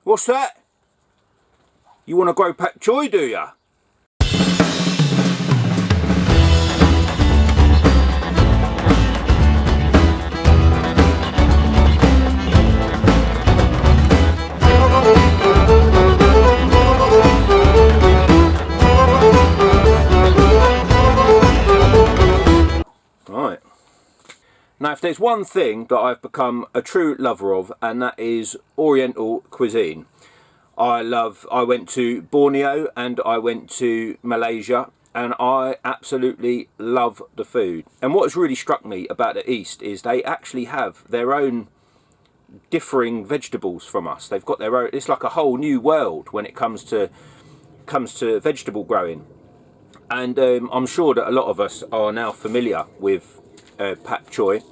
What's that? You want to grow Pak Choi, do ya? Right. Now, if there's one thing that I've become a true lover of, and that is Oriental cuisine. I went to Borneo and I went to Malaysia, and I absolutely love the food. And what's really struck me about the East is they actually have their own differing vegetables from us. They've got their own. It's like a whole new world when it comes to vegetable growing. And I'm sure that a lot of us are now familiar with Pak Choi,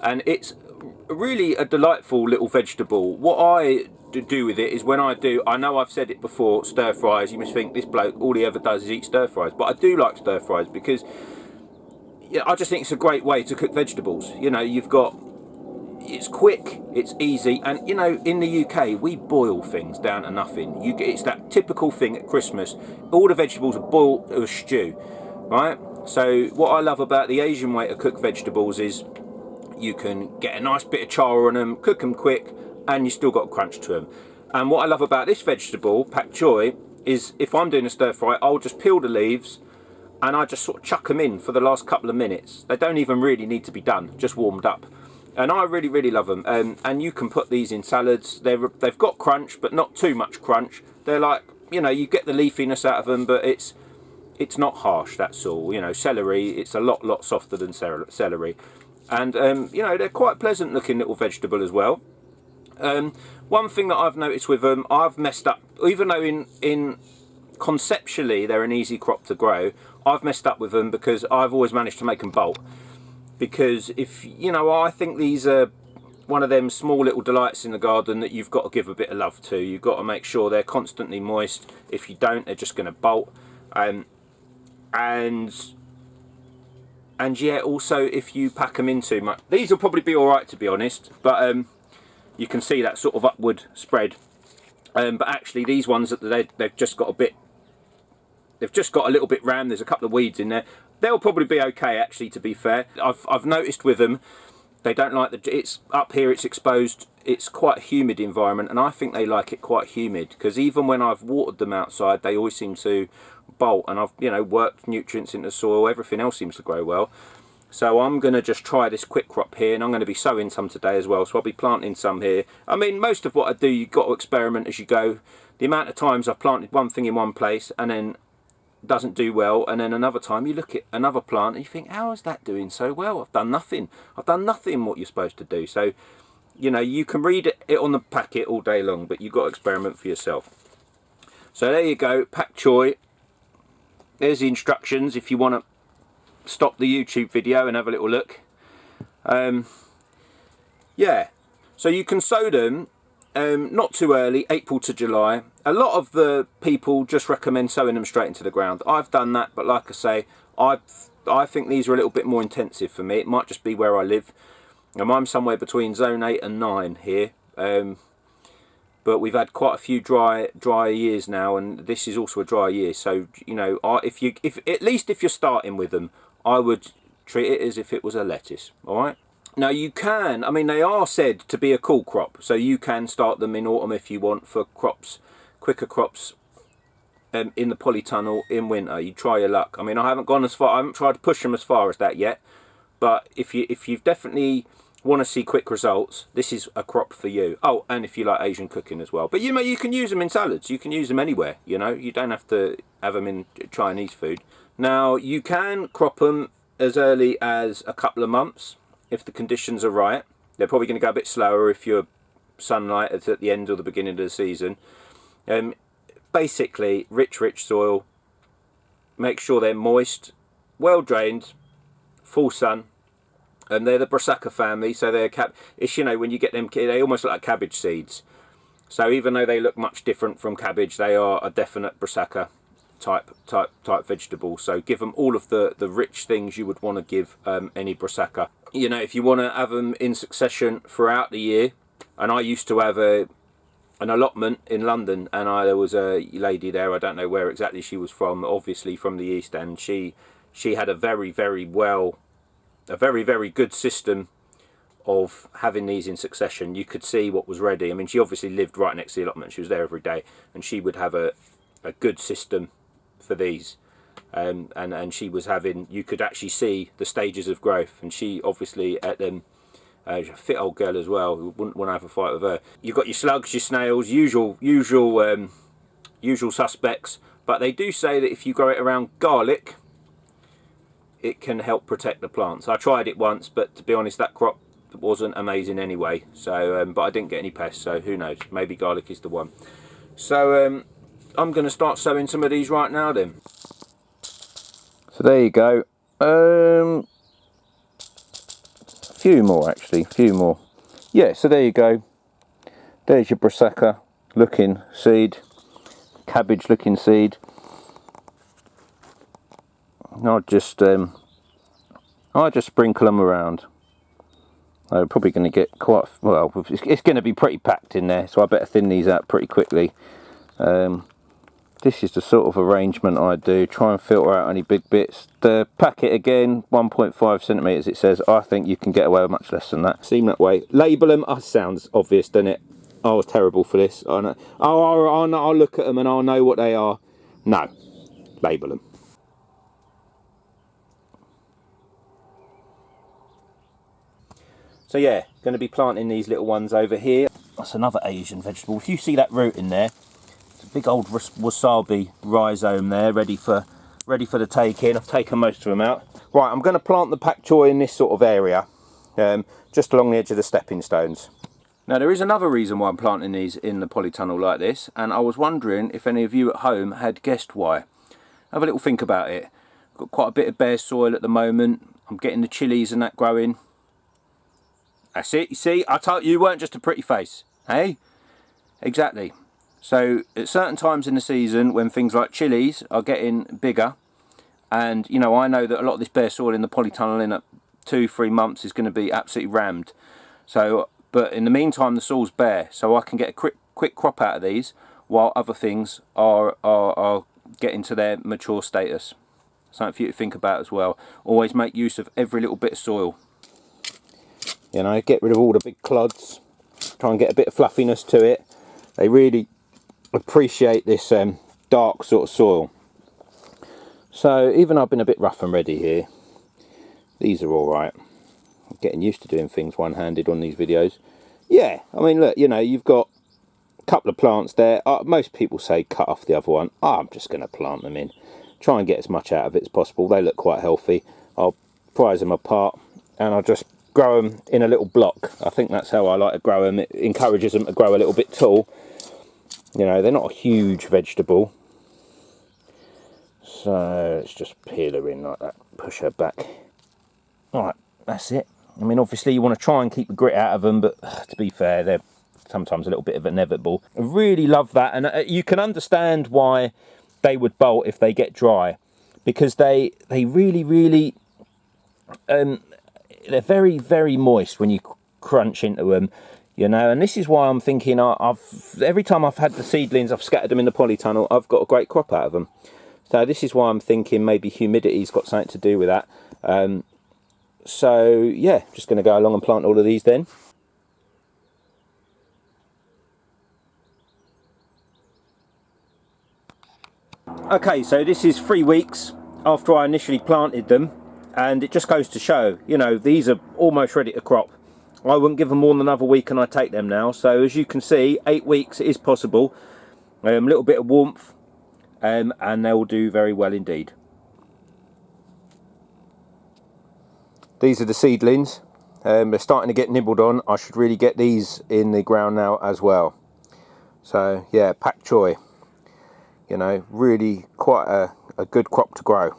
and it's really a delightful little vegetable. What I do with it is, when I know I've said it before, stir fries. You must think this bloke, all he ever does is eat stir fries, but I do like stir fries because, yeah, I just think it's a great way to cook vegetables. You know, it's quick, it's easy, and you know, in the UK we boil things down to nothing. It's that typical thing at Christmas. All the vegetables are boiled to a stew, right? So what I love about the Asian way to cook vegetables is you can get a nice bit of char on them, cook them quick, and you still got a crunch to them. And what I love about this vegetable, Pak Choi, is if I'm doing a stir fry, I'll just peel the leaves and I just sort of chuck them in for the last couple of minutes. They don't even really need to be done, just warmed up. And I really, really love them. And you can put these in salads. They've got crunch, but not too much crunch. They're like, you know, you get the leafiness out of them, but it's not harsh, that's all. You know, celery, it's a lot softer than celery. And, you know, they're quite pleasant looking little vegetable as well. One thing that I've noticed with them, I've messed up, even though in conceptually they're an easy crop to grow, I've messed up with them because I've always managed to make them bolt. Because if, you know, I think these are one of them small little delights in the garden that you've got to give a bit of love to. You've got to make sure they're constantly moist. If you don't, they're just going to bolt. And yeah, also if you pack them in too much, these will probably be all right, to be honest, but you can see that sort of upward spread. But actually these ones, they've just got a little bit round. There's a couple of weeds in there. They'll probably be okay, actually, to be fair. I've noticed with them, they don't like it's up here, it's exposed, it's quite a humid environment, and I think they like it quite humid, because even when I've watered them outside, they always seem to bolt, and I've, you know, worked nutrients into the soil, everything else seems to grow well. So I'm going to just try this quick crop here, and I'm going to be sowing some today as well, so I'll be planting some here. I mean, most of what I do, you've got to experiment as you go. The amount of times I've planted one thing in one place and then doesn't do well, and then another time you look at another plant and you think, how is that doing so well? I've done nothing what you're supposed to do. So, you know, you can read it on the packet all day long, but you've got to experiment for yourself. So there you go, Pak Choi. There's the instructions if you want to stop the YouTube video and have a little look. Yeah, so you can sow them not too early, April to July. A lot of the people just recommend sowing them straight into the ground. I've done that, but like I say, I think these are a little bit more intensive for me. It might just be where I live. I'm somewhere between zone 8 and 9 here. But we've had quite a few dry years now, and this is also a dry year. So, you know, if at least if you're starting with them, I would treat it as if it was a lettuce. All right. Now you can, I mean, they are said to be a cool crop, so you can start them in autumn if you want for crops, quicker crops in the polytunnel in winter. You try your luck. I mean, I haven't gone as far, I haven't tried to push them as far as that yet, but if you definitely want to see quick results, this is a crop for you. Oh, and if you like Asian cooking as well. But you know, you can use them in salads, you can use them anywhere, you know, you don't have to have them in Chinese food. Now you can crop them as early as a couple of months if the conditions are right. They're probably going to go a bit slower if your sunlight is at the end or the beginning of the season. Basically, rich soil. Make sure they're moist, well drained, full sun. And they're the Brassaca family, so they're it's, you know, when you get them, they almost look like cabbage seeds. So even though they look much different from cabbage, they are a definite Brassaca type vegetable. So give them all of the rich things you would want to give any Brassaca. You know, if you want to have them in succession throughout the year, and I used to have an allotment in London, and there was a lady there, I don't know where exactly she was from, obviously from the East, and she had a very good system of having these in succession. You could see what was ready. I mean, she obviously lived right next to the allotment, she was there every day, and she would have a good system for these. And she was having, you could actually see the stages of growth, and she obviously at them, she's a fit old girl as well, who wouldn't want to have a fight with her. You've got your slugs, your snails, usual suspects, but they do say that if you grow it around garlic, it can help protect the plants. I tried it once, but to be honest, that crop wasn't amazing anyway. So, but I didn't get any pests, so who knows? Maybe garlic is the one. So I'm going to start sowing some of these right now then. So there you go. A few more actually, a few more. Yeah, so there you go. There's your Brassaca looking seed, cabbage looking seed. I'll just sprinkle them around. I'm probably going to get quite, well, it's going to be pretty packed in there, so I better thin these out pretty quickly. This is the sort of arrangement I do, try and filter out any big bits. The packet again, 1.5 centimetres it says. I think you can get away with much less than that. Seem that way. Label them. Sounds obvious, doesn't it? I was terrible for this. I know. I'll look at them and I'll know what they are. No. Label them. So yeah, going to be planting these little ones over here. That's another Asian vegetable. If you see that root in there, it's a big old wasabi rhizome there, ready for the take-in. I've taken most of them out. Right, I'm going to plant the Pak Choi in this sort of area, just along the edge of the stepping stones. Now there is another reason why I'm planting these in the polytunnel like this, and I was wondering if any of you at home had guessed why. Have a little think about it. I've got quite a bit of bare soil at the moment. I'm getting the chilies and that growing. That's it, you see, I told you weren't just a pretty face, hey? Exactly. So at certain times in the season when things like chilies are getting bigger, and you know, I know that a lot of this bare soil in the polytunnel in 2-3 months is going to be absolutely rammed. So, but in the meantime the soil's bare, so I can get a quick crop out of these while other things are getting to their mature status. Something for you to think about as well. Always make use of every little bit of soil. You know, get rid of all the big clods, try and get a bit of fluffiness to it. They really appreciate this dark sort of soil. So even though I've been a bit rough and ready here, these are all right. I'm getting used to doing things one-handed on these videos. Yeah, I mean, look, you know, you've got a couple of plants there. Most people say cut off the other one. I'm just going to plant them in. Try and get as much out of it as possible. They look quite healthy. I'll prize them apart and I'll just grow them in a little block. I think that's how I like to grow them. It encourages them to grow a little bit tall. You know, they're not a huge vegetable. So let's just peel her in like that, push her back. Alright, that's it. I mean, obviously you want to try and keep the grit out of them, but to be fair, they're sometimes a little bit of inevitable. I really love that, and you can understand why they would bolt if they get dry, because they really they're very moist when you crunch into them, you know. And this is why I'm thinking every time I've had the seedlings, I've scattered them in the polytunnel, I've got a great crop out of them. So this is why I'm thinking maybe humidity's got something to do with that. So yeah, just going to go along and plant all of these then. Okay, so this is 3 weeks after I initially planted them, and it just goes to show, you know, these are almost ready to crop. I wouldn't give them more than another week and I take them now. So as you can see, 8 weeks is possible. A little bit of warmth, and they'll do very well indeed. These are the seedlings. They're starting to get nibbled on. I should really get these in the ground now as well. So yeah, Pak Choi, you know, really quite a good crop to grow.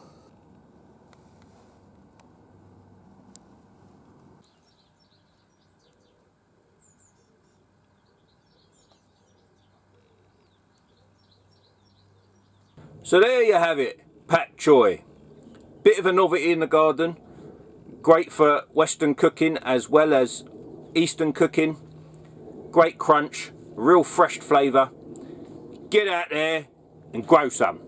So there you have it, Pak Choi. Bit of a novelty in the garden. Great for Western cooking as well as Eastern cooking. Great crunch. real fresh flavour. Get out there and grow some.